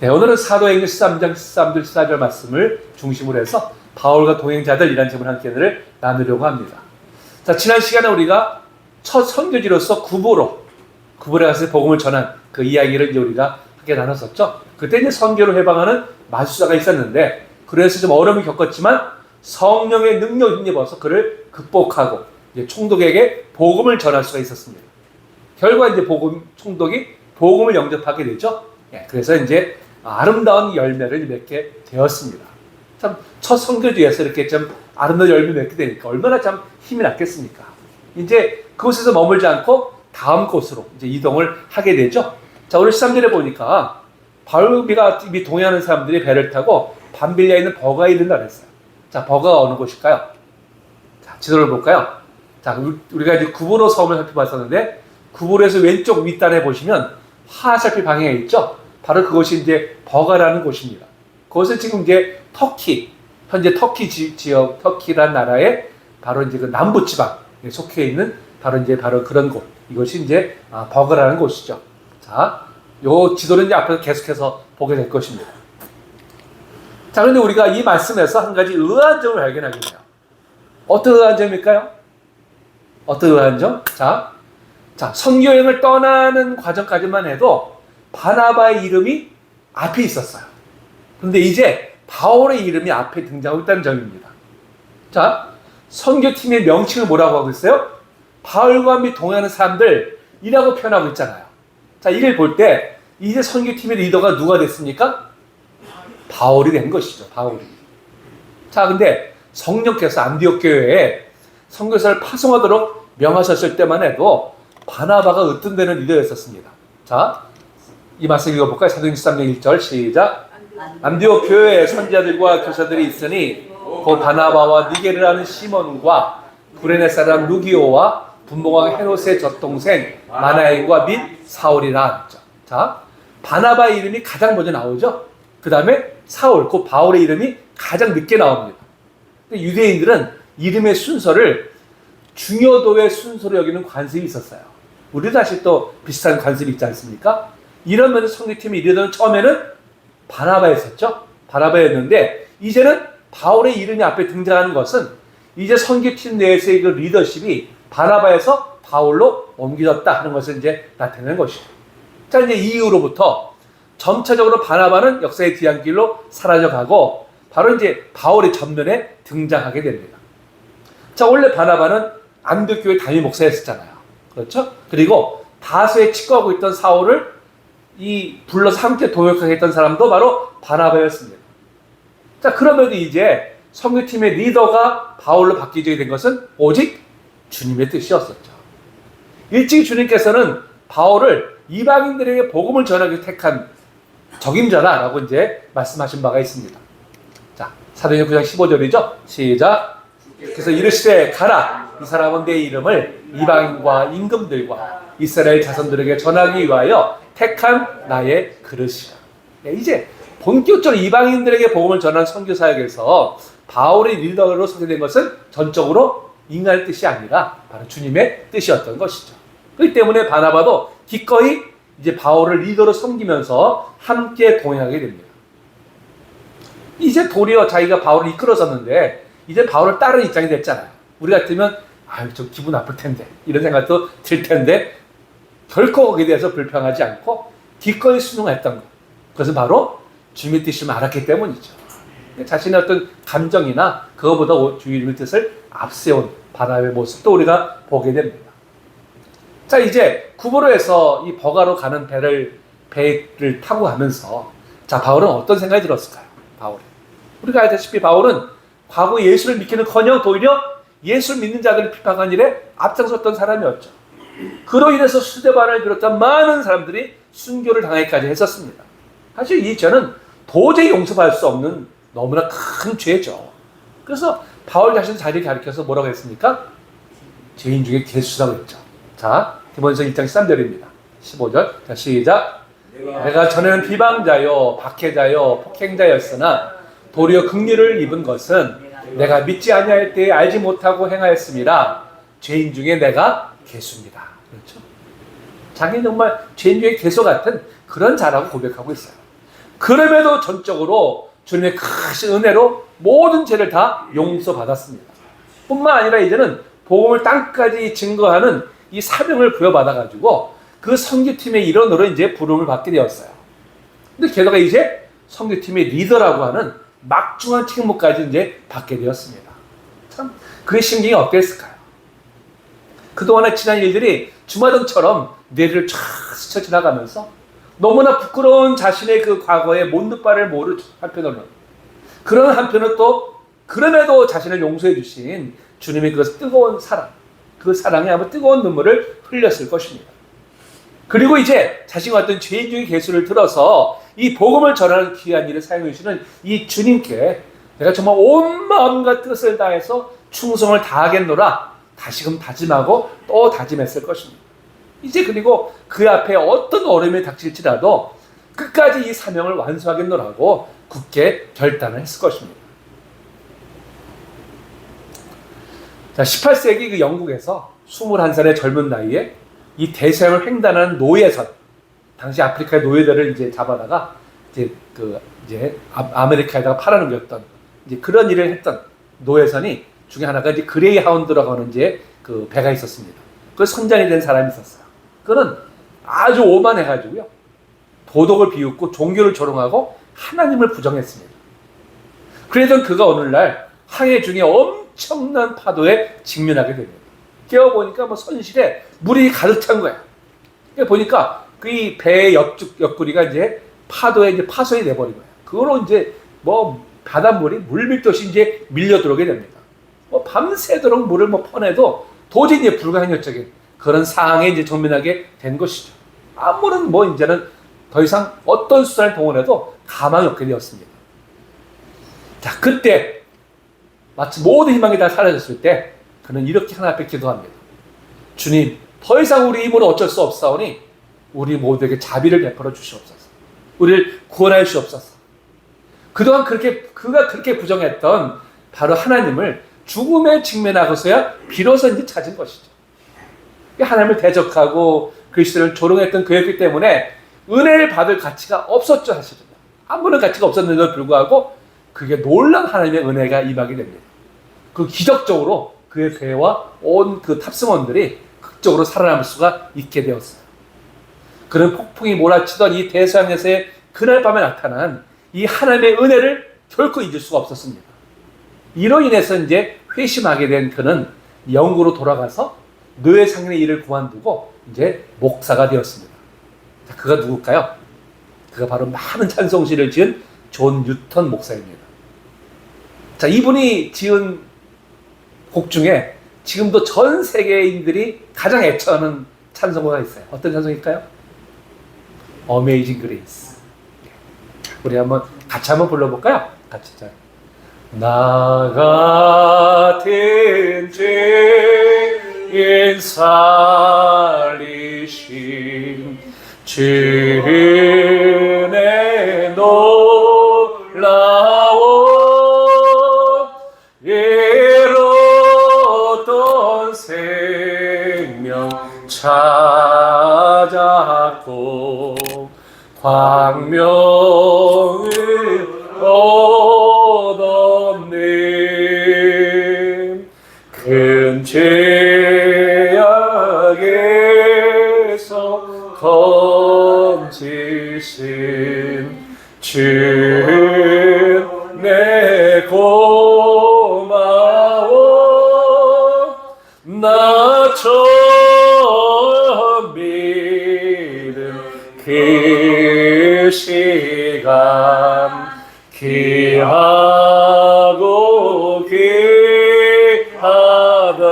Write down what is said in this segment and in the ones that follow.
네, 오늘은 사도행전 13장 13절 14절 말씀을 중심으로 해서 바울과 동행자들이라는 제목을 함께 나누려고 합니다. 자, 지난 시간에 우리가 첫 선교지로서 구부로에 가서 복음을 전한 그 이야기를 이제 우리가 함께 나눴었죠. 그때 이제 선교를 해방하는 마술사가 있었는데, 그래서 좀 어려움을 겪었지만 성령의 능력을 힘입어서 그를 극복하고 이제 총독에게 복음을 전할 수가 있었습니다. 결과 이제 총독이 복음을 영접하게 되죠. 예, 그래서 이제 아름다운 열매를 맺게 되었습니다. 참, 첫 선교지에서 이렇게 좀 아름다운 열매를 맺게 되니까 얼마나 참 힘이 났겠습니까? 이제 그곳에서 머물지 않고 다음 곳으로 이제 이동을 하게 되죠. 자, 오늘 13절에 보니까 바울과 동행하는 사람들이 배를 타고 밤빌리아에 있는 버가에 이른다 그랬어요. 자, 버가가 어느 곳일까요? 자, 지도를 볼까요? 자, 우리가 이제 구브로 섬을 살펴봤었는데, 구브로에서 왼쪽 윗단에 보시면 화살표 방향에 있죠? 바로 그것이 이제 버가라는 곳입니다. 그것은 지금 이제 현재 터키 지역, 터키란 나라의 바로 이제 그 남부 지방에 속해 있는 바로 그런 곳. 이것이 이제 버가라는 곳이죠. 자, 요 지도는 이제 앞에서 계속해서 보게 될 것입니다. 자, 그런데 우리가 이 말씀에서 한 가지 의아한 점을 발견하게 돼요. 어떤 의아한 점일까요? 어떤 의아한 점? 자, 선교여행을 떠나는 과정까지만 해도 바나바의 이름이 앞에 있었어요. 그런데 이제 바울의 이름이 앞에 등장하고 있다는 점입니다. 자, 선교팀의 명칭을 뭐라고 하고 있어요? 바울과 함께 동행하는 사람들이라고 표현하고 있잖아요. 자, 이걸 볼 때 이제 선교팀의 리더가 누가 됐습니까? 바울이 된 것이죠. 바울이. 자, 근데 성령께서 안디옥 교회에 선교사를 파송하도록 명하셨을 때만 해도 바나바가 으뜸되는 리더였었습니다. 자, 이 말씀 읽어볼까요? 사도행전 13장 1절 시작. 안디옥 교회에 선지자들과 교사들이 있으니 그 바나바와 니게르라는 시몬과 구레네 사람 루기오와 분봉왕 헤롯의 젖동생 마나엘과 및 사울이라 했죠. 자, 바나바의 이름이 가장 먼저 나오죠. 그 다음에 사울, 그 바울의 이름이 가장 늦게 나옵니다. 유대인들은 이름의 순서를 중요도의 순서로 여기는 관습이 있었어요. 우리도 사실 또 비슷한 관습이 있지 않습니까? 이런 면에서 선교팀이 리더는 처음에는 바나바였었죠. 바나바였는데 이제는 바울의 이름이 앞에 등장하는 것은 이제 선교팀 내에서의 그 리더십이 바나바에서 바울로 옮겨졌다 하는 것을 이제 나타내는 것이죠. 자, 이제 이 이후로부터 점차적으로 바나바는 역사의 뒤안길로 사라져가고 바로 이제 바울의 전면에 등장하게 됩니다. 자, 원래 바나바는 안디옥 교회 담임 목사였었잖아요. 그렇죠? 그리고 다수의 치과하고 있던 사울을 불러서 함께 동역하게 했던 사람도 바로 바나바였습니다. 자, 그러면 이제 선교팀의 리더가 바울로 바뀌게 된 것은 오직 주님의 뜻이었었죠. 일찍이 주님께서는 바울을 이방인들에게 복음을 전하기 택한 적임자라고 이제 말씀하신 바가 있습니다. 자, 사도행전 9장 15절이죠. 시작. 그래서 이르시되 가라. 이 사람은 내 이름을 이방인과 임금들과 이스라엘 자손들에게 전하기 위하여 택한 나의 그릇이라. 이제 본격적으로 이방인들에게 복음을 전하는 선교 사역에서 바울의 리더로 서게 된 것은 전적으로 인간의 뜻이 아니라 바로 주님의 뜻이었던 것이죠. 그렇기 때문에 바나바도 기꺼이 이제 바울을 리더로 섬기면서 함께 동행하게 됩니다. 이제 도리어 자기가 바울을 이끌어섰는데 이제 바울을 따르는 입장이 됐잖아요. 우리 같으면 좀 기분 나쁠 텐데 이런 생각도 들 텐데 결코 거기에 대해서 불평하지 않고 기꺼이 순종했던 것. 그것은 바로 주님의 뜻을 알았기 때문이죠. 자신의 어떤 감정이나 그거보다 주님의 뜻을 앞세운 바나바의 모습도 우리가 보게 됩니다. 자, 이제 구브로에서 이 버가로 가는 배를 타고 가면서 자, 바울은 어떤 생각이 들었을까요? 바울이. 우리가 알다시피 바울은 과거 예수를 믿기는커녕 오히려 예수를 믿는 자들을 비판한 일에 앞장섰던 사람이었죠. 그로 인해서 수데반을 비롯한 많은 사람들이 순교를 당하기까지 했었습니다. 사실 이 죄는 도저히 용서할 수 없는 너무나 큰 죄죠. 그래서 바울 자신 자리를 가리켜서 뭐라고 했습니까? 죄인 중에 괴수라고 했죠. 자, 디모데서 1장 13절입니다. 15절. 자, 시작. 내가 전에는 비방자요, 박해자요, 폭행자였으나 도리어 긍휼을 입은 것은 내가 믿지 아니할 때에 알지 못하고 행하였습니다. 죄인 중에 내가 괴수입니다. 그렇죠? 자기는 정말 죄인 중에 괴수 같은 그런 자라고 고백하고 있어요. 그럼에도 전적으로 주님의 크신 은혜로 모든 죄를 다 용서받았습니다. 뿐만 아니라 이제는 복음을 땅까지 증거하는 이 사명을 부여받아가지고 그 선교팀의 일원으로 이제 부름을 받게 되었어요. 근데 게다가 이제 선교팀의 리더라고 하는 막중한 책무까지 이제 받게 되었습니다. 참 그의 심경이 어땠을까요? 그동안의 지난 일들이 주마등처럼 뇌를 쫙 스쳐 지나가면서 너무나 부끄러운 자신의 그 과거의 못는바를 모를 한편으로는, 그런 한편은 또 그럼에도 자신을 용서해 주신 주님의 그 뜨거운 사랑, 그 사랑에 아마 뜨거운 눈물을 흘렸을 것입니다. 그리고 이제 자신과 어떤 죄인 중의 개수를 들어서 이 복음을 전하는 귀한 일을 사용해 주시는 이 주님께 내가 정말 온 마음과 뜻을 다해서 충성을 다하겠노라 다시금 다짐하고 또 다짐했을 것입니다. 이제 그리고 그 앞에 어떤 어려움이 닥칠지라도 끝까지 이 사명을 완수하겠노라고 굳게 결단을 했을 것입니다. 자, 18세기 그 영국에서 21살의 젊은 나이에 이 대서양을 횡단하는 노예선, 당시 아프리카의 노예들을 이제 잡아다가 이제 아메리카에다가 팔아넘겼던 이제 그런 일을 했던 노예선이 중에 하나가 이제 그레이 하운드라고 하는 이제 그 배가 있었습니다. 그 선장이 된 사람이 있었어요. 그는 아주 오만해가지고요, 도덕을 비웃고 종교를 조롱하고 하나님을 부정했습니다. 그래서 그가 오늘날 항해 중에 엄청난 파도에 직면하게 됩니다. 깨어보니까 뭐 선실에 물이 가득 찬 거야. 보니까 그 배의 옆구리가 이제 파도에 이제 파손이 돼버린 거야. 그걸로 이제 뭐 바닷물이 물밀듯이 이제 밀려 들어오게 됩니다. 뭐 밤새도록 물을 뭐 퍼내도 도저히 이제 불가항력적인 그런 상황에 이제直면하게 된 것이죠. 아무런 뭐 이제는 더 이상 어떤 수단을 동원해도 가망이 없게 되었습니다. 자, 그때 마치 모든 희망이 다 사라졌을 때 그는 이렇게 하나님 앞에 기도합니다. 주님, 더 이상 우리 힘으로 어쩔 수 없사오니 우리 모두에게 자비를 베풀어 주시옵소서. 우리를 구원하여 주시옵소서. 그동안 그가 그렇게 부정했던 바로 하나님을 죽음에 직면하고서야 비로소 이제 찾은 것이죠. 하나님을 대적하고 그리스도를 조롱했던 그였기 때문에 은혜를 받을 가치가 없었죠, 사실은. 아무런 가치가 없었는데도 불구하고 그게 놀라운 하나님의 은혜가 임하게 됩니다. 그 기적적으로 그의 배와 온 그 탑승원들이 극적으로 살아남을 수가 있게 되었어요. 그런 폭풍이 몰아치던 이 대서양에서의 그날 밤에 나타난 이 하나님의 은혜를 결코 잊을 수가 없었습니다. 이로 인해서 이제 회심하게 된 그는 영국으로 돌아가서 노예 상인의 일을 그만두고 이제 목사가 되었습니다. 자, 그가 누굴까요? 그가 바로 많은 찬송시를 지은 존 뉴턴 목사입니다. 자, 이분이 지은 곡 중에 지금도 전 세계인들이 가장 애처하는 찬송가가 있어요. 어떤 찬송일까요? Amazing Grace. 우리 같이 한번 불러볼까요? 같이. 자. 나 같은 죄인 살리신 주의 놀라운 이로던 생명 찾았고 광명을 얻었네. 큰 죄악에서 건지신 주 내 고마워. 나 처음 믿은 그 시간 귀하고 귀하다.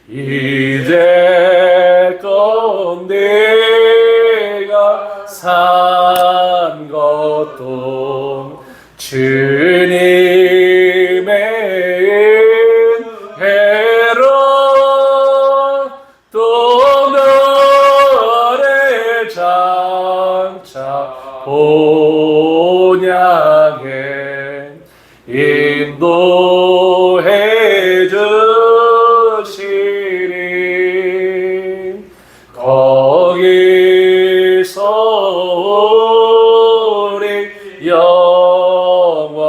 이제껏 내가 산 것도 주님의 은혜로 또 너를 장차 본향에 인도해 주시니 거기서 영원히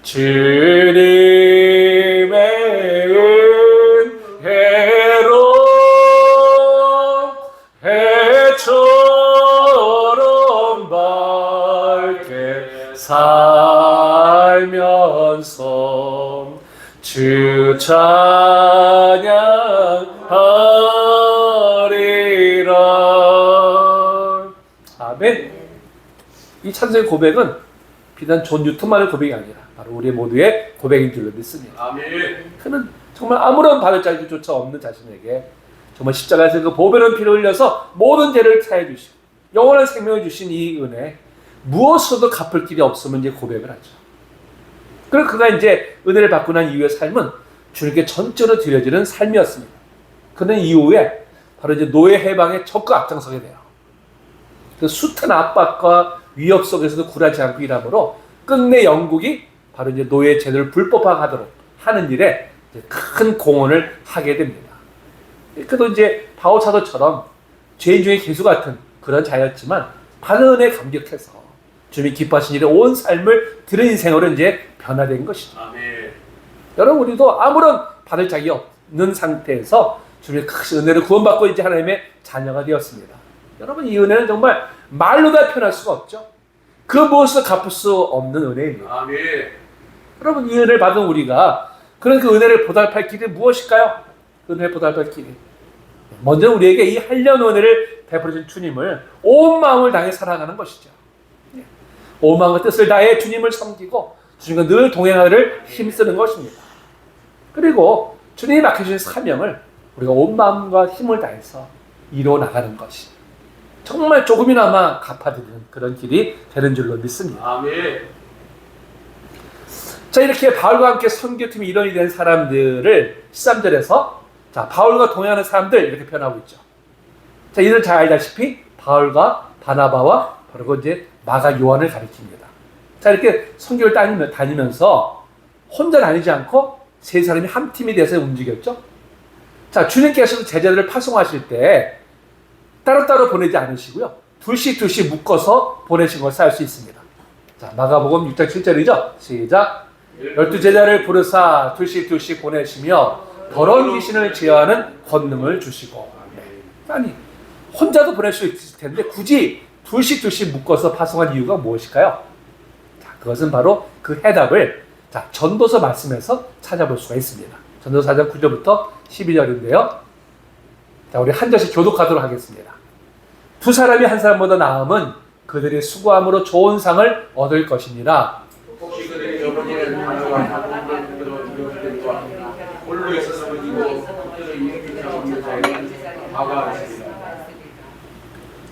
주님의 은혜로 해처럼 밝게 살면서 주 찬양하리라. 아멘. 이 찬송의 고백은 비단 존 뉴턴만의 고백이 아니라 바로 우리 모두의 고백인 줄로 믿습니다. 아멘. 그는 정말 아무런 받을 자격조차 없는 자신에게 정말 십자가에서 그 보배로운 피를 흘려서 모든 죄를 사해 주시고 영원한 생명을 주신 이 은혜, 무엇으로도 갚을 길이 없음을 이제 고백을 하죠. 그리고 그가 이제 은혜를 받고 난 이후의 삶은 주님께 전적으로 드려지는 삶이었습니다. 그는 이후에 바로 이제 노예 해방에 적극 앞장서게 돼요. 그 숱한 압박과 위협 속에서도 굴하지 않고 일함으로 끝내 영국이 바로 이제 노예 제도를 불법화하도록 하는 일에 이제 큰 공헌을 하게 됩니다. 그도 이제 바울 사도처럼 죄인 중에 개수 같은 그런 자였지만 받은 은혜에 감격해서 주님이 기뻐하신 일에 온 삶을 들은 인생으로 이제 변화된 것이죠. 아멘. 여러분, 우리도 아무런 받을 자격이 없는 상태에서 주님의 큰 은혜를 구원받고 이제 하나님의 자녀가 되었습니다. 여러분, 이 은혜는 정말 말로 다 표현할 수가 없죠. 그 무엇을 갚을 수 없는 은혜입니다. 아멘. 여러분, 이 은혜를 받은 우리가 그런 그 은혜를 보답할 길이 무엇일까요? 그 은혜를 보답할 길이, 먼저 우리에게 이 한련 은혜를 베풀어준 주님을 온 마음을 다해 사랑하는 것이죠. 온 마음과 뜻을 다해 주님을 섬기고 주님과 늘 동행하기를 힘쓰는 것입니다. 그리고 주님이 맡겨주신 사명을 우리가 온 마음과 힘을 다해서 이루어 나가는 것이 정말 조금이나마 갚아드리는 그런 길이 되는 줄로 믿습니다. 아멘. 자, 이렇게 바울과 함께 선교팀이 일원이 된 사람들을 13절에서 자, 바울과 동행하는 사람들 이렇게 표현하고 있죠. 자, 이들 잘 알다시피 바울과 바나바와 바로 이제 마가 요한을 가리킵니다. 자, 이렇게 선교를 다니면서 혼자 다니지 않고 세 사람이 한 팀이 돼서 움직였죠. 자, 주님께서도 제자들을 파송하실 때 따로따로 보내지 않으시고요. 둘씩 묶어서 보내신 것을 알 수 있습니다. 자, 마가복음 6장 7절이죠. 시작. 12제자를 부르사 둘씩 보내시며 더러운 귀신을 제어하는 권능을 주시고. 아니, 혼자도 보낼 수 있을 텐데 굳이 둘씩 묶어서 파송한 이유가 무엇일까요? 자, 그것은 바로 그 해답을 자, 전도서 말씀에서 찾아볼 수가 있습니다. 전도서 4장 9절부터 12절인데요. 자, 우리 한 절씩 교독하도록 하겠습니다. 두 사람이 한 사람보다 나음은 그들의 수고함으로 좋은 상을 얻을 것이니라. 혹시 그들이 여러분의 하나와 하나님의 그들로 이루어진 홀로 있어서 이고 그들의 이행자 없는 자에게는 아가하시리라.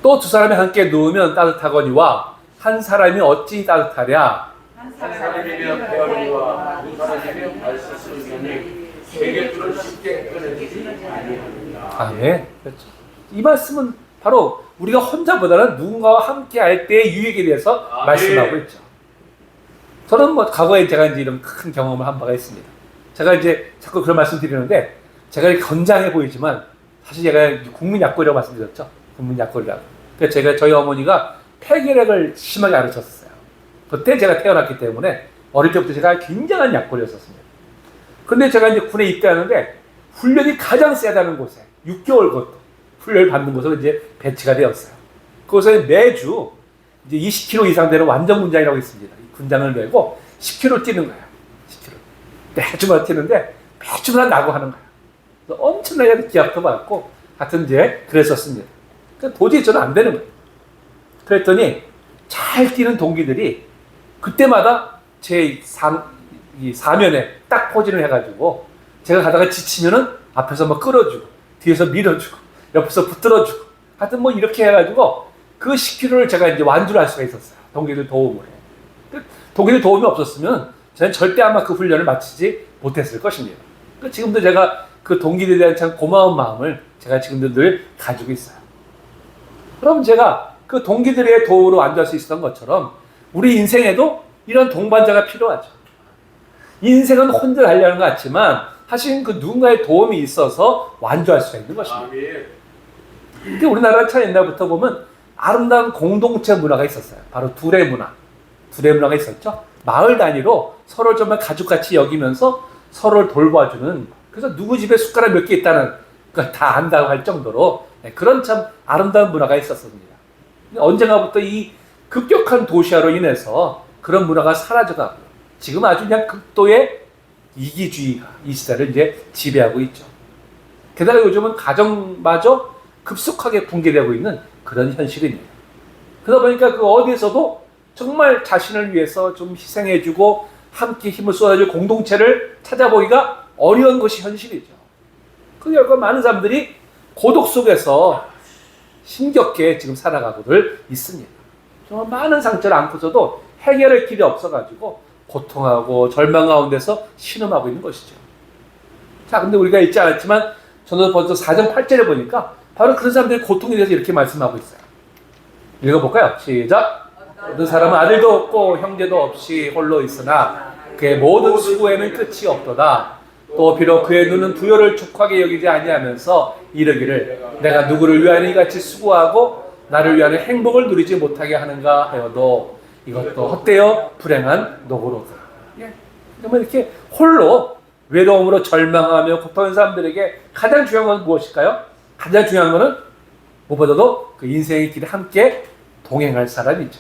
또 두 사람이 함께 누우면 따뜻하거니와 한 사람이 어찌 따뜻하랴. 한 사람이면 배어리와 두 사람이면 발스스르니 세계 뚫을 쉽게 끊어지지 아니하느니라. 아멘. 그렇죠. 이 말씀은 바로 우리가 혼자보다는 누군가와 함께 할 때의 유익에 대해서 말씀하고 있죠. 저는 과거에 제가 이제 이런 큰 경험을 한 바가 있습니다. 제가 이제 자꾸 그런 말씀 드리는데 제가 건장해 보이지만 사실 제가 국민약골이라고 말씀드렸죠. 국민약골이라고. 그래서 제가 저희 어머니가 폐결핵을 심하게 앓으셨어요. 그때 제가 태어났기 때문에 어릴 때부터 제가 굉장한 약골이었었습니다. 근데 제가 이제 군에 입대하는데 훈련이 가장 세다는 곳에 6개월 것 훈련을 받는 곳으로 이제 배치가 되었어요. 그곳에 매주 이제 20km 이상 되는 완전 군장이라고 있습니다. 군장을 메고 10km 뛰는 거예요. 10km. 매주마다 뛰는데 매주마다 나고 하는 거예요. 그래서 엄청나게 기합도 받고 하여튼 이제 그랬었습니다. 그러니까 도저히 저는 안 되는 거예요. 그랬더니 잘 뛰는 동기들이 그때마다 제 사면에 딱 포진을 해가지고 제가 가다가 지치면은 앞에서 막 끌어주고 뒤에서 밀어주고 옆에서 붙들어주고 하여튼 뭐 이렇게 해가지고 그 10km를 제가 이제 완주를 할 수가 있었어요. 동기들 도움으로. 동기들 도움이 없었으면 저는 절대 아마 그 훈련을 마치지 못했을 것입니다. 지금도 제가 그 동기들에 대한 참 고마운 마음을 제가 지금도 늘 가지고 있어요. 그럼 제가 그 동기들의 도움으로 완주할 수 있었던 것처럼 우리 인생에도 이런 동반자가 필요하죠. 인생은 혼자 하려는 것 같지만 사실 그 누군가의 도움이 있어서 완주할 수가 있는 것입니다. 근데 우리나라는 참 옛날부터 보면 아름다운 공동체 문화가 있었어요. 바로 둘의 문화. 둘의 문화가 있었죠. 마을 단위로 서로를 정말 가족같이 여기면서 서로를 돌봐주는, 그래서 누구 집에 숟가락 몇 개 있다는 걸 다 안다고 할 정도로 그런 참 아름다운 문화가 있었습니다. 언젠가부터 이 급격한 도시화로 인해서 그런 문화가 사라져가고 지금 아주 그냥 극도의 이기주의가 이 시대를 이제 지배하고 있죠. 게다가 요즘은 가정마저 급속하게 붕괴되고 있는 그런 현실입니다. 그러다 보니까 그 어디에서도 정말 자신을 위해서 좀 희생해주고 함께 힘을 쏟아줄 공동체를 찾아보기가 어려운 것이 현실이죠. 그 결과 많은 사람들이 고독 속에서 힘겹게 지금 살아가고들 있습니다. 정말 많은 상처를 안고서도 해결할 길이 없어가지고 고통하고 절망 가운데서 신음하고 있는 것이죠. 자, 근데 우리가 읽지 않았지만 저는 먼저 4장 8절에 보니까 바로 그런 사람들의 고통에 대해서 이렇게 말씀하고 있어요. 읽어볼까요? 시작! 어떤 사람은 아들도 없고 형제도 없이 홀로 있으나 그의 모든 수고에는 끝이 없도다. 또 비록 그의 눈은 부요를 족하게 여기지 아니하면서 이르기를 내가 누구를 위하여 이같이 수고하고 나를 위하여 행복을 누리지 못하게 하는가 하여도 이것도 헛되어 불행한 노고로다. 정말 이렇게 홀로 외로움으로 절망하며 고통하는 사람들에게 가장 중요한 건 무엇일까요? 가장 중요한 것은 무엇보다도 그 인생의 길에 함께 동행할 사람이죠.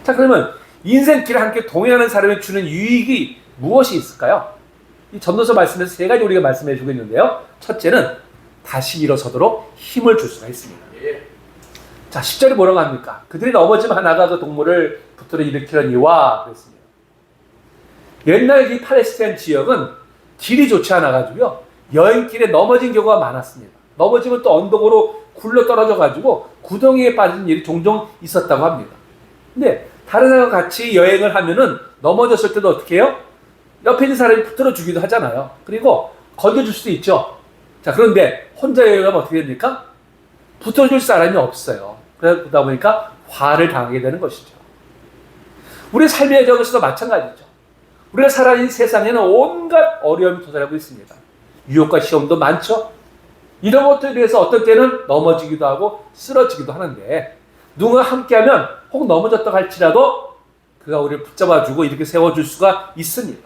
자, 그러면 인생길에 함께 동행하는 사람이 주는 유익이 무엇이 있을까요? 이 전도서 말씀에서 세 가지 우리가 말씀해 주고 있는데요. 첫째는 다시 일어서도록 힘을 줄 수가 있습니다. 자, 10절이 뭐라고 합니까? 그들이 넘어짐 하나가 그 동물을 붙들어 일으키려니와 그랬습니다. 옛날 이 팔레스타인 지역은 길이 좋지 않아가지고요. 여행길에 넘어진 경우가 많았습니다. 넘어지면 또 언덕으로 굴러 떨어져가지고 구덩이에 빠지는 일이 종종 있었다고 합니다. 근데 다른 사람과 같이 여행을 하면은 넘어졌을 때도 어떻게 해요? 옆에 있는 사람이 붙들어 주기도 하잖아요. 그리고 건져줄 수도 있죠. 자, 그런데 혼자 여행을 하면 어떻게 됩니까? 붙어줄 사람이 없어요. 그러다 보니까 화를 당하게 되는 것이죠. 우리 삶의 여정에서도 마찬가지죠. 우리가 살아있는 세상에는 온갖 어려움이 도달하고 있습니다. 유혹과 시험도 많죠. 이런 것들에 대해서 어떤 때는 넘어지기도 하고 쓰러지기도 하는데 누군가 함께하면 혹 넘어졌다고 할지라도 그가 우리를 붙잡아주고 이렇게 세워줄 수가 있습니다.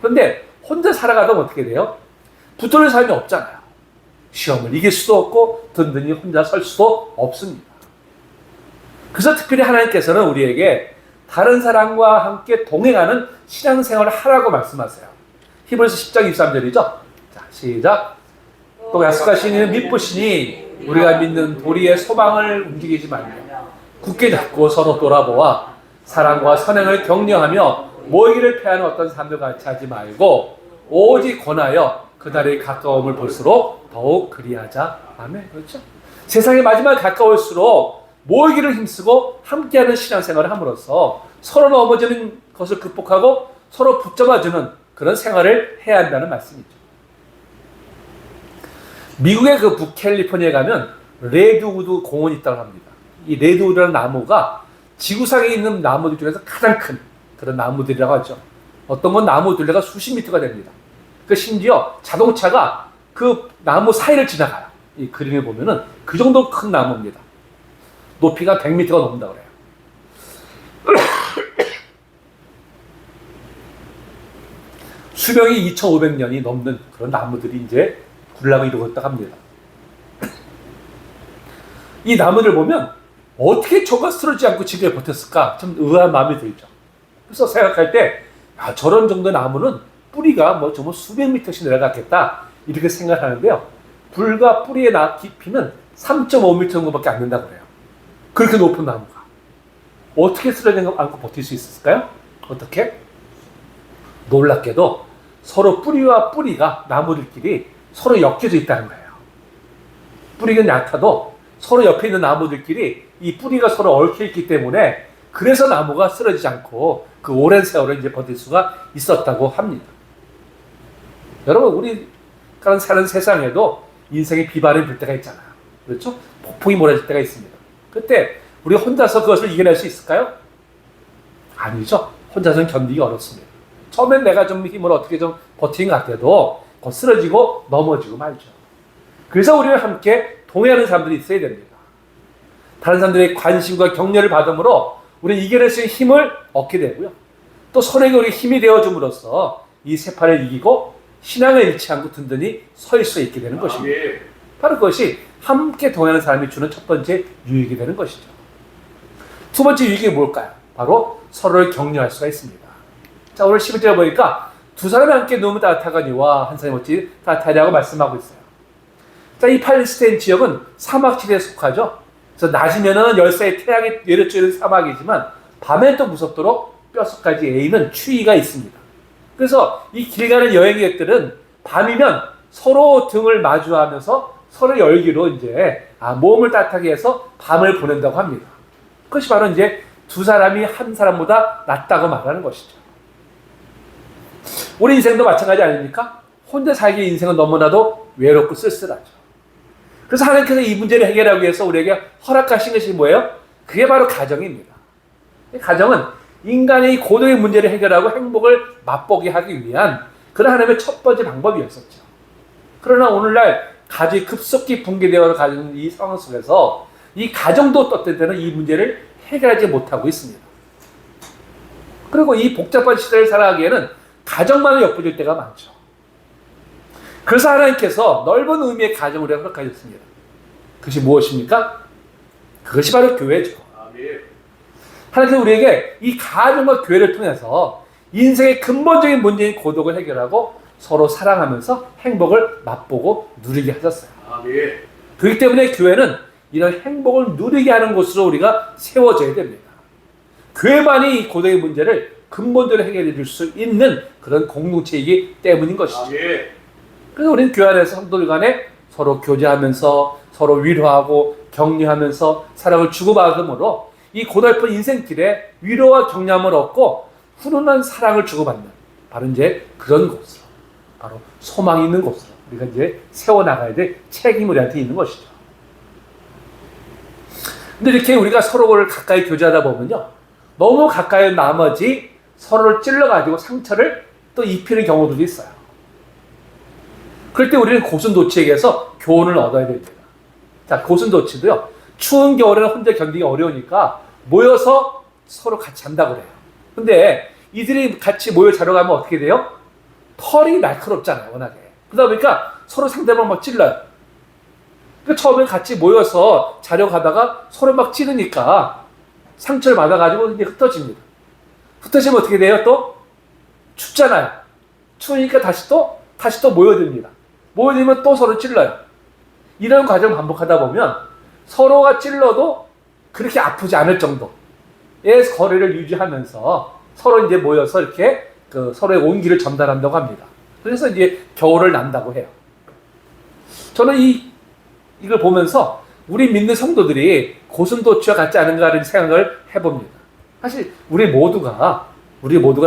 그런데 혼자 살아가다 보면 어떻게 돼요? 붙들릴 사람이 없잖아요. 시험을 이길 수도 없고 든든히 혼자 설 수도 없습니다. 그래서 특별히 하나님께서는 우리에게 다른 사람과 함께 동행하는 신앙생활을 하라고 말씀하세요. 히브리서 10장 23절이죠. 자, 시작. 또 약속하신 이는 미쁘시니 우리가 믿는 도리의 소망을 움직이지 말며 굳게 잡고 서로 돌아보아 사랑과 선행을 격려하며 모이기를 패하는 어떤 삶을 같이 하지 말고 오직 권하여 그날의 가까움을 볼수록 더욱 그리하자. 아멘. 그렇죠? 세상의 마지막 가까울수록 모이기를 힘쓰고 함께하는 신앙생활을 함으로써 서로 넘어지는 것을 극복하고 서로 붙잡아주는 그런 생활을 해야 한다는 말씀이죠. 미국의 그 북캘리포니아에 가면 레드우드 공원이 있다고 합니다. 이 레드우드라는 나무가 지구상에 있는 나무들 중에서 가장 큰 그런 나무들이라고 하죠. 어떤 건 나무 둘레가 수십 미터가 됩니다. 그 심지어 자동차가 그 나무 사이를 지나가요. 이 그림을 보면은 그 정도 큰 나무입니다. 높이가 100m가 넘는다 그래요. 수명이 2,500년이 넘는 그런 나무들이 이제 군락을 이루고 있다고 합니다. 이 나무를 보면 어떻게 저가 쓰러지지 않고 지금까지 버텼을까? 참 의아한 마음이 들죠. 그래서 생각할 때 저런 정도 나무는 뿌리가 뭐 정말 수백 미터씩 내려갔겠다 이렇게 생각하는데요. 불과 뿌리의 깊이는 3.5m 정도밖에 안 된다고 그래요. 그렇게 높은 나무가 어떻게 쓰러지지 않고 버틸 수 있었을까요? 어떻게? 놀랍게도 서로 뿌리와 뿌리가 나무들끼리 서로 엮여져 있다는 거예요. 뿌리가 약하도 서로 옆에 있는 나무들끼리 이 뿌리가 서로 얽혀 있기 때문에 그래서 나무가 쓰러지지 않고 그 오랜 세월을 이제 버틸 수가 있었다고 합니다. 여러분, 우리가 사는 세상에도 인생의 비바람이 불 때가 있잖아요. 그렇죠? 폭풍이 몰아칠 때가 있습니다. 그때 우리 혼자서 그것을 이겨낼 수 있을까요? 아니죠. 혼자서는 견디기 어렵습니다. 처음엔 내가 좀 힘을 어떻게 좀 버틴 것 같아도 곧 쓰러지고 넘어지고 말죠. 그래서 우리와 함께 동행하는 사람들이 있어야 됩니다. 다른 사람들의 관심과 격려를 받음으로 우리 이겨낼 수 있는 힘을 얻게 되고요. 또 서로에게 우리 힘이 되어줌으로써 이 세파를 이기고 신앙을 잃지 않고 든든히 설 수 있게 되는 것입니다. 바로 그것이 함께 동행하는 사람이 주는 첫 번째 유익이 되는 것이죠. 두 번째 유익이 뭘까요? 바로 서로를 격려할 수가 있습니다. 자, 오늘 11절에 보니까 두 사람이 함께 누우면 따뜻하거니와 한 사람이 어찌 따뜻하냐고 말씀하고 있어요. 자, 이 팔레스타인 지역은 사막지대에 속하죠. 그래서 낮이면은 열사의 태양이 내려쬐는 사막이지만 밤엔 또 무섭도록 뼛속까지 에이는 추위가 있습니다. 그래서 이 길 가는 여행객들은 밤이면 서로 등을 마주하면서 서로 열기로 이제 몸을 따뜻하게 해서 밤을 보낸다고 합니다. 그것이 바로 이제 두 사람이 한 사람보다 낫다고 말하는 것이죠. 우리 인생도 마찬가지 아닙니까? 혼자 살기 인생은 너무나도 외롭고 쓸쓸하죠. 그래서 하나님께서 이 문제를 해결하기 위해서 우리에게 허락하신 것이 뭐예요? 그게 바로 가정입니다. 가정은 인간의 고독의 문제를 해결하고 행복을 맛보게 하기 위한 그런 하나님의 첫 번째 방법이었었죠. 그러나 오늘날 가족이 급속히 붕괴되어 가는 이 상황 속에서 이 가정도 어떤 때는 이 문제를 해결하지 못하고 있습니다. 그리고 이 복잡한 시대를 살아가기에는 가정만을 엿보실 때가 많죠. 그래서 하나님께서 넓은 의미의 가정을 허락하셨습니다. 그것이 무엇입니까? 그것이 바로 교회죠. 하나님께서 우리에게 이 가정과 교회를 통해서 인생의 근본적인 문제인 고독을 해결하고 서로 사랑하면서 행복을 맛보고 누리게 하셨어요. 그렇기 때문에 교회는 이런 행복을 누리게 하는 곳으로 우리가 세워져야 됩니다. 교회만이 이 고독의 문제를 근본적으로 해결해 줄 수 있는 그런 공동체이기 때문인 것이죠. 그래서 우리는 교회 안에서 성도들 간에 서로 교제하면서 서로 위로하고 격려하면서 사랑을 주고받음으로 이 고달픈 인생길에 위로와 격려함을 얻고 훈훈한 사랑을 주고받는 바로 이제 그런 곳으로, 바로 소망이 있는 곳으로 우리가 이제 세워나가야 될 책임이 우리한테 있는 것이죠. 근데 이렇게 우리가 서로를 가까이 교제하다 보면요, 너무 가까이 나머지 서로를 찔러가지고 상처를 또 입히는 경우도 있어요. 그럴 때 우리는 고슴도치에게서 교훈을 얻어야 됩니다. 자, 고슴도치도요, 추운 겨울에는 혼자 견디기 어려우니까 모여서 서로 같이 잔다고 그래요. 근데 이들이 같이 모여 자러 가면 어떻게 돼요? 털이 날카롭잖아요, 워낙에. 그러다 보니까 서로 상대방 막 찔러요. 그러니까 처음에 같이 모여서 자려 가다가 서로 막 찌르니까 상처를 받아가지고 이제 흩어집니다. 흩어지면 어떻게 돼요? 또 춥잖아요. 추우니까 다시 또 모여듭니다. 모여들면 또 서로 찔러요. 이런 과정을 반복하다 보면 서로가 찔러도 그렇게 아프지 않을 정도의 거리를 유지하면서 서로 이제 모여서 이렇게 서로의 온기를 전달한다고 합니다. 그래서 이제 겨울을 난다고 해요. 저는 이걸 보면서 우리 믿는 성도들이 고슴도치와 같지 않은가를 생각을 해봅니다. 사실 우리 모두가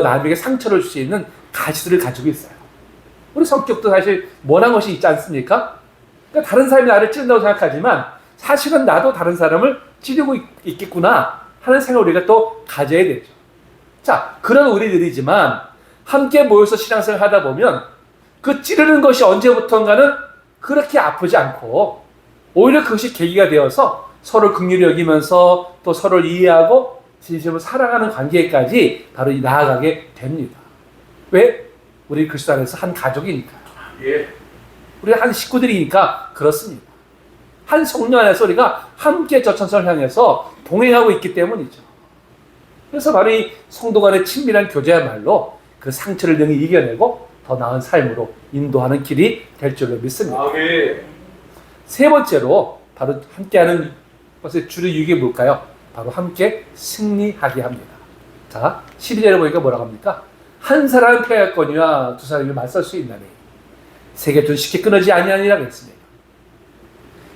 남에게 상처를 줄 수 있는 가시들을 가지고 있어요. 우리 성격도 사실 원한 것이 있지 않습니까? 그러니까 다른 사람이 나를 찌른다고 생각하지만 사실은 나도 다른 사람을 찌르고 있겠구나 하는 생각을 우리가 또 가져야 되죠. 자, 그런 우리들이지만 함께 모여서 신앙생활 하다 보면 그 찌르는 것이 언제부턴가는 그렇게 아프지 않고 오히려 그것이 계기가 되어서 서로 긍휼히 여기면서 또 서로를 이해하고 진심으로 사랑하는 관계까지 바로 나아가게 됩니다. 왜? 우리 그리스도 안에서 한 가족이니까요. 우리 한 식구들이니까 그렇습니다. 한 성령 안에서 우리가 함께 저 천성을 향해서 동행하고 있기 때문이죠. 그래서 바로 이 성도 간의 친밀한 교제야말로 그 상처를 능히 이겨내고 더 나은 삶으로 인도하는 길이 될 줄로 믿습니다. 세 번째로 바로 함께하는 것의 주의 유익이 뭘까요? 바로 함께 승리하게 합니다. 자, 12절에 보니까 뭐라고 합니까? 한 사람은 패하였거니와 두 사람이 맞설 수 있나니 세계는 쉽게 끊어지지 아니하니라 그랬습니다.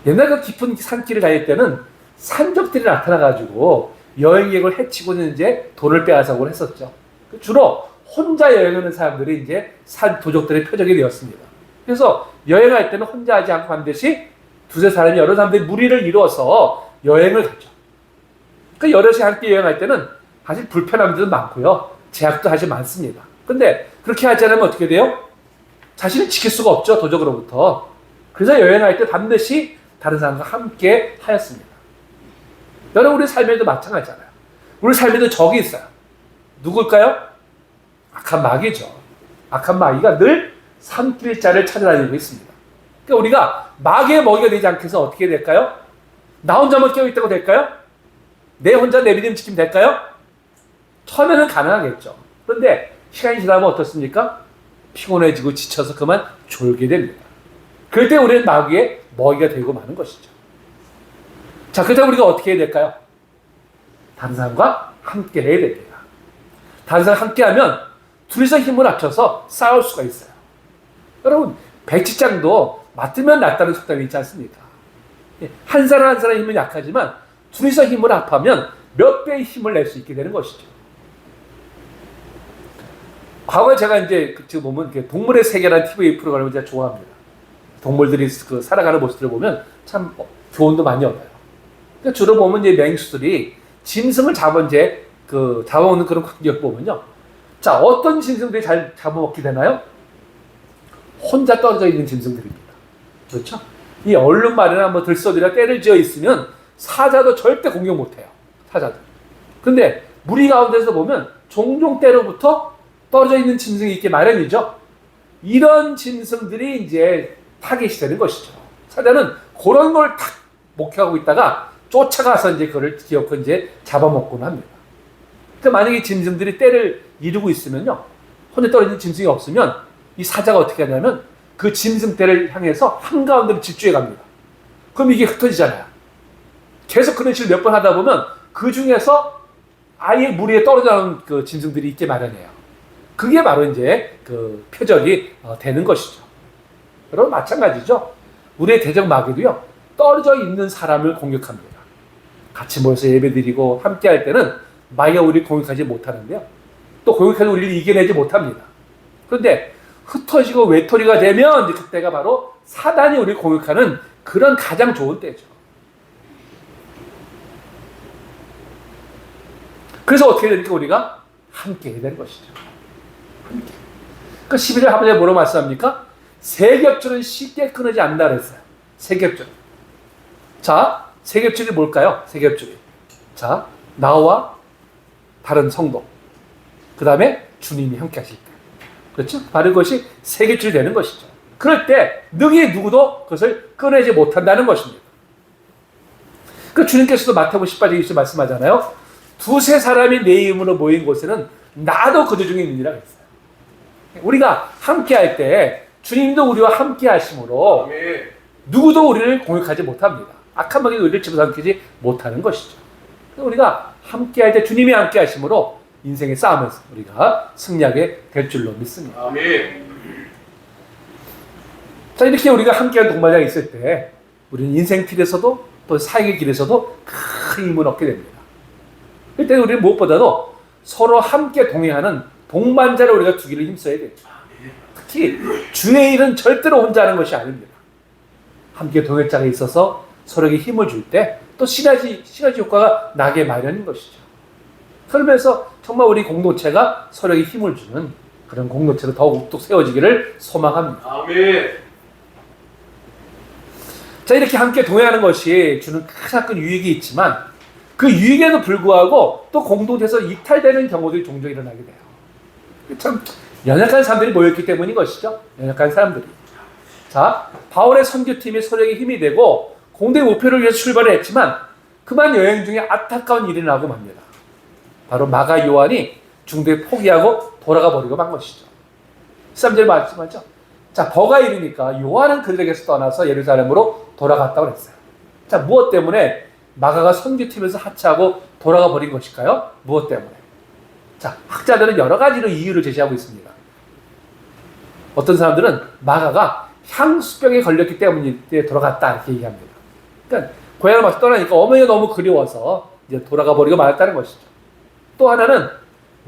옛날 그 깊은 산길을 다닐 때는 산적들이 나타나가지고 여행객을 해치고는 이제 돈을 빼앗아오곤 했었죠. 주로 혼자 여행하는 사람들이 이제 산 도적들의 표적이 되었습니다. 그래서 여행할 때는 혼자 하지 않고 반드시 두세 사람이 여러 사람들이 무리를 이루어서 여행을 가죠. 그 여럿이 함께 여행할 때는 사실 불편함들도 많고요. 제약도 사실 많습니다. 근데 그렇게 하지 않으면 어떻게 돼요? 자신을 지킬 수가 없죠. 도적으로부터. 그래서 여행할 때 반드시 다른 사람과 함께 하였습니다. 여러분, 우리 삶에도 마찬가지잖아요. 우리 삶에도 적이 있어요. 누굴까요? 악한 마귀죠. 악한 마귀가 늘 삼킬 자를 찾아다니고 있습니다. 그러니까 우리가 마귀의 먹이가 되지 않게 해서 어떻게 될까요? 나 혼자만 깨어있다고 될까요? 내 혼자 내 믿음 지키면 될까요? 처음에는 가능하겠죠. 그런데 시간이 지나면 어떻습니까? 피곤해지고 지쳐서 그만 졸게 됩니다. 그럴 때 우리는 마귀의 먹이가 되고 마는 것이죠. 자, 그렇다면 우리가 어떻게 해야 될까요? 다른 사람과 함께 해야 됩니다. 다른 사람 함께 하면 둘이서 힘을 합쳐서 싸울 수가 있어요. 여러분, 백지장도 맞으면 낫다는 속담이 있지 않습니까? 한 사람 한 사람 힘은 약하지만 둘이서 힘을 합하면 몇 배의 힘을 낼 수 있게 되는 것이죠. 과거에 제가 이제 지금 보면 동물의 세계라는 TV 프로그램을 제가 좋아합니다. 동물들이 그 살아가는 모습들을 보면 참 교훈도 많이 얻어요. 그러니까 주로 보면 이제 맹수들이 짐승을 잡아먹는 그런 광경을 보면요. 자, 어떤 짐승들이 잘 잡아먹게 되나요? 혼자 떨어져 있는 짐승들입니다. 그렇죠? 이 얼룩말이나 뭐 들소리나 떼를 지어 있으면 사자도 절대 공격 못해요. 사자도. 근데 무리 가운데서 보면 종종 때로부터 떨어져 있는 짐승이 있게 마련이죠. 이런 짐승들이 이제 타겟이 되는 것이죠. 사자는 그런 걸 탁 목표하고 있다가 쫓아가서 이제 그걸 기어코 이제 잡아먹곤 합니다. 그러니까 만약에 짐승들이 때를 이루고 있으면요. 혼자 떨어진 짐승이 없으면 이 사자가 어떻게 하냐면 그 짐승 떼를 향해서 한가운데로 집중해 갑니다. 그럼 이게 흩어지잖아요. 계속 그런 식으로 몇 번 하다 보면 그 중에서 아예 무리에 떨어져 나오는 그 짐승들이 있게 마련해요. 그게 바로 이제 그 표적이 되는 것이죠. 여러분, 마찬가지죠. 우리의 대적 마귀도요, 떨어져 있는 사람을 공격합니다. 같이 모여서 예배드리고 함께 할 때는 마귀가 우리를 공격하지 못하는데요. 또 공격해서 우리를 이겨내지 못합니다. 그런데 흩어지고 외톨이가 되면 이제 그때가 바로 사단이 우리를 공격하는 그런 가장 좋은 때죠. 그래서 어떻게 되니까 우리가 함께 해야 되는 것이죠. 함께. 그 11절 하반절에 뭐라고 말씀합니까? 세겹줄은 쉽게 끊어지 않는다 그랬어요. 세겹줄. 자, 세겹줄이 뭘까요? 세겹줄이. 자, 나와 다른 성도. 그 다음에 주님이 함께 하실 때. 그렇죠? 바로 그것이 세겹줄이 되는 것이죠. 그럴 때 능히 누구도 그것을 끊어내지 못한다는 것입니다. 그 주님께서도 마태복음 18장 20절 말씀하잖아요. 두세 사람이 내 이름으로 모인 곳에는 나도 그들 중에 있느니라 그랬어요. 우리가 함께 할 때 주님도 우리와 함께 하심으로 누구도 우리를 공격하지 못합니다. 악한 마귀도 우리를 집어삼키지 못하는 것이죠. 우리가 함께 할 때 주님이 함께 하심으로 인생의 싸움에서 우리가 승리하게 될 줄로 믿습니다. 아멘. 자, 이렇게 우리가 함께하는 동반자가 있을 때 우리는 인생 길에서도 또 사역의 길에서도 큰 힘을 얻게 됩니다. 이때 우리는 무엇보다도 서로 함께 동행하는 동반자를 우리가 두기를 힘써야 돼요. 특히 주의 일은 절대로 혼자 하는 것이 아닙니다. 함께 동역자가 있어서 서로에게 힘을 줄 때 또 시너지 효과가 나게 마련인 것이죠. 그러면서 정말 우리 공동체가 서로에게 힘을 주는 그런 공동체로 더욱더 세워지기를 소망합니다. 아멘. 자, 이렇게 함께 동행하는 것이 주는 가장 큰 유익이 있지만 그 유익에도 불구하고 또 공동체에서 이탈되는 경우들이 종종 일어나게 돼요. 참 연약한 사람들이 모였기 때문인 것이죠. 연약한 사람들이. 자, 바울의 선교팀이 서로에게 힘이 되고 공동의 목표를 위해서 출발을 했지만 그만 여행 중에 안타까운 일이 나고 맙니다. 바로 마가 요한이 중도에 포기하고 돌아가 버리고 만 것이죠. 13절 말씀하죠. 자, 버가 이르니까 요한은 그들에게서 떠나서 예루살렘으로 돌아갔다고 했어요. 자, 무엇 때문에 마가가 선교팀에서 하차하고 돌아가 버린 것일까요? 무엇 때문에? 자, 학자들은 여러 가지로 이유를 제시하고 있습니다. 어떤 사람들은 마가가 향수병에 걸렸기 때문에 돌아갔다 이렇게 얘기합니다. 그러니까 고향을 막 떠나니까 어머니가 너무 그리워서 이제 돌아가 버리고 말았다는 것이죠. 또 하나는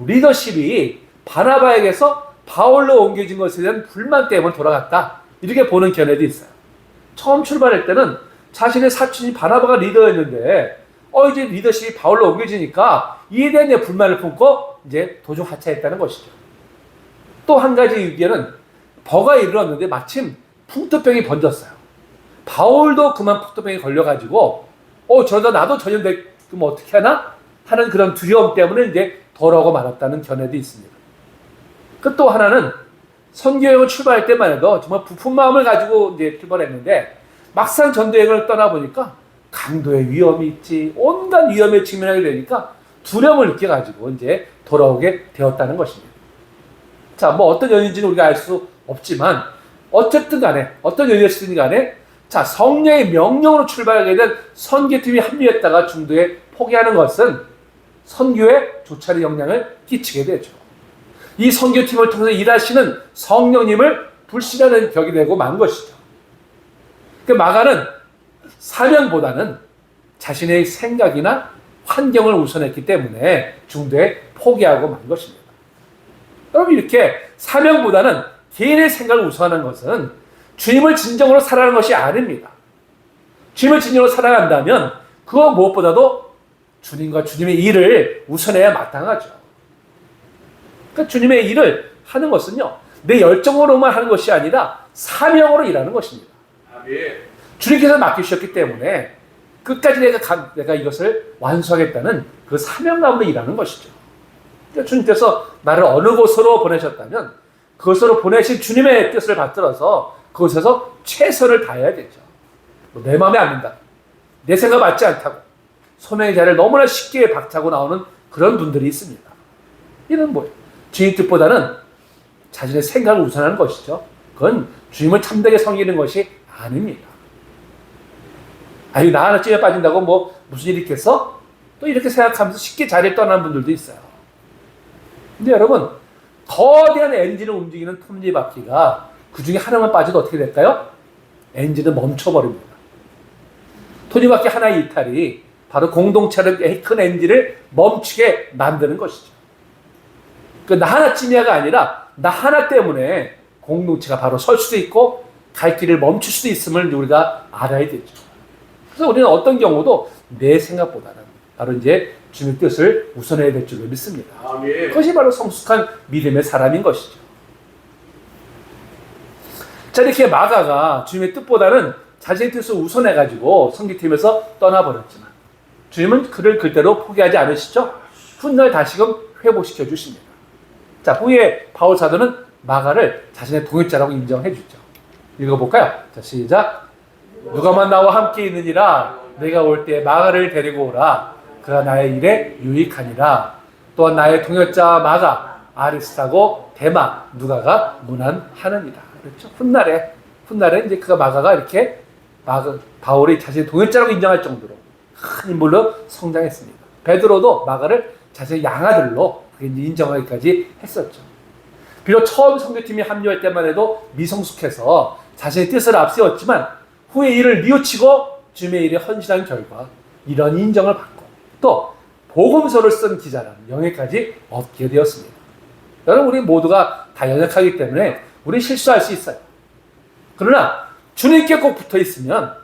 리더십이 바나바에게서 바울로 옮겨진 것에 대한 불만 때문에 돌아갔다 이렇게 보는 견해도 있어요. 처음 출발할 때는 자신의 사촌이 바나바가 리더였는데 이제 리더십이 바울로 옮겨지니까 이에 대한 불만을 품고 이제 도중 하차했다는 것이죠. 또 한 가지 의견은 버가 이르렀는데 마침 풍토병이 번졌어요. 바울도 그만 풍토병에 걸려가지고 저러다 나도 전염될 그럼 어떻게 하나 하는 그런 두려움 때문에 이제 돌아오고 말았다는 견해도 있습니다. 그 또 하나는 선교여행을 출발할 때만 해도 정말 부푼 마음을 가지고 이제 출발했는데 막상 전도여행을 떠나보니까 강도의 위험이 있지, 온갖 위험에 직면하게 되니까 두려움을 느껴가지고 이제 돌아오게 되었다는 것입니다. 자, 뭐 어떤 연인지는 우리가 알 수 없지만 어쨌든 간에 어떤 연이었든 간에 자, 성령의 명령으로 출발하게 된 선교팀이 합류했다가 중도에 포기하는 것은 선교에 조차는 영향을 끼치게 되죠. 이 선교팀을 통해서 일하시는 성령님을 불신하는 격이 되고 만 것이죠. 그 마가는 사명보다는 자신의 생각이나 환경을 우선했기 때문에 중도에 포기하고 만 것입니다. 여러분, 이렇게 사명보다는 개인의 생각을 우선하는 것은 주님을 진정으로 사랑하는 것이 아닙니다. 주님을 진정으로 사랑한다면 그거 무엇보다도 주님과 주님의 일을 우선해야 마땅하죠. 그러니까 주님의 일을 하는 것은요, 내 열정으로만 하는 것이 아니라 사명으로 일하는 것입니다. 주님께서 맡기셨기 때문에 끝까지 내가 이것을 완수하겠다는 그 사명감으로 일하는 것이죠. 그러니까 주님께서 나를 어느 곳으로 보내셨다면 그곳으로 보내신 주님의 뜻을 받들어서 그곳에서 최선을 다해야 되죠. 내 마음에 안 든다, 내 생각 맞지 않다고 소명의 자리를 너무나 쉽게 박차고 나오는 그런 분들이 있습니다. 이는 뭐예요? 주님 뜻보다는 자신의 생각을 우선하는 것이죠. 그건 주님을 참되게 섬기는 것이 아닙니다. 아유, 나 하나쯤에 빠진다고 뭐 무슨 일이 있겠어? 또 이렇게 생각하면서 쉽게 자리를 떠나는 분들도 있어요. 근데 여러분, 거대한 엔진을 움직이는 톱니바퀴가 그 중에 하나만 빠져도 어떻게 될까요? 엔진은 멈춰버립니다. 톱니바퀴 하나의 이탈이 바로 공동체를 큰 엔진을 멈추게 만드는 것이죠. 나 하나쯤이야가 아니라 나 하나 때문에 공동체가 바로 설 수도 있고 갈 길을 멈출 수도 있음을 우리가 알아야 되죠. 그래서 우리는 어떤 경우도 내 생각보다는 바로 이제 주님의 뜻을 우선해야 될 줄로 믿습니다. 아멘. 그것이 바로 성숙한 믿음의 사람인 것이죠. 자, 이렇게 마가가 주님의 뜻보다는 자신의 뜻을 우선해가지고 선교팀에서 떠나버렸지만 주님은 그를 그대로 포기하지 않으시죠. 훗날 다시금 회복시켜 주십니다. 자, 후에 바울 사도는 마가를 자신의 동역자라고 인정해 주죠. 읽어볼까요? 자, 시작. 누가만 나와 함께 있느니라. 내가 올 때 마가를 데리고 오라. 그가 나의 일에 유익하니라. 또한 나의 동역자 마가, 아리스타고 데마, 누가가 문안하느니라. 그렇죠? 훗날에 이제 그가 마가가 이렇게 바울이 자신의 동역자라고 인정할 정도로 큰 인물로 성장했습니다. 베드로도 마가를 자신의 양아들로 인정하기까지 했었죠. 비록 처음 선교팀이 합류할 때만 해도 미성숙해서 자신의 뜻을 앞세웠지만 후에 이를 뉘우치고 주님의 일에 헌신한 결과 이런 인정을 받고 또 복음서를 쓴 기자라는 영예까지 얻게 되었습니다. 여러분, 우리 모두가 다 연약하기 때문에 우리 실수할 수 있어요. 그러나 주님께 꼭 붙어 있으면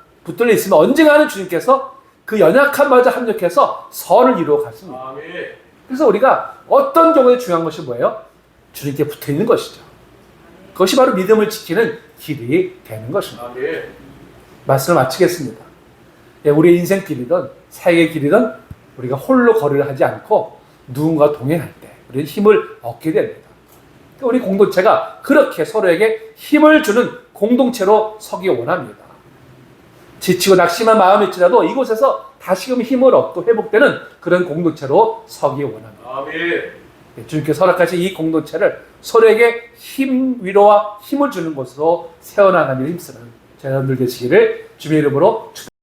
언젠가는 주님께서 그 연약함마저 합력해서 선을 이루어 가십니다. 그래서 우리가 어떤 경우에 중요한 것이 뭐예요? 주님께 붙어 있는 것이죠. 그것이 바로 믿음을 지키는 길이 되는 것입니다. 말씀을 마치겠습니다. 우리의 인생 길이든 사역의 길이든 우리가 홀로 거리를 하지 않고 누군가 동행할 때 우리는 힘을 얻게 됩니다. 우리 공동체가 그렇게 서로에게 힘을 주는 공동체로 서기 원합니다. 지치고 낙심한 마음일지라도 이곳에서 다시금 힘을 얻고 회복되는 그런 공동체로 서기 원합니다. 아멘. 주님께서 허락하신 이 공동체를 서로에게 위로와 힘을 주는 곳으로 세워나가는 힘쓰는 여러분들 되시기를 주님의 이름으로 축복합니다.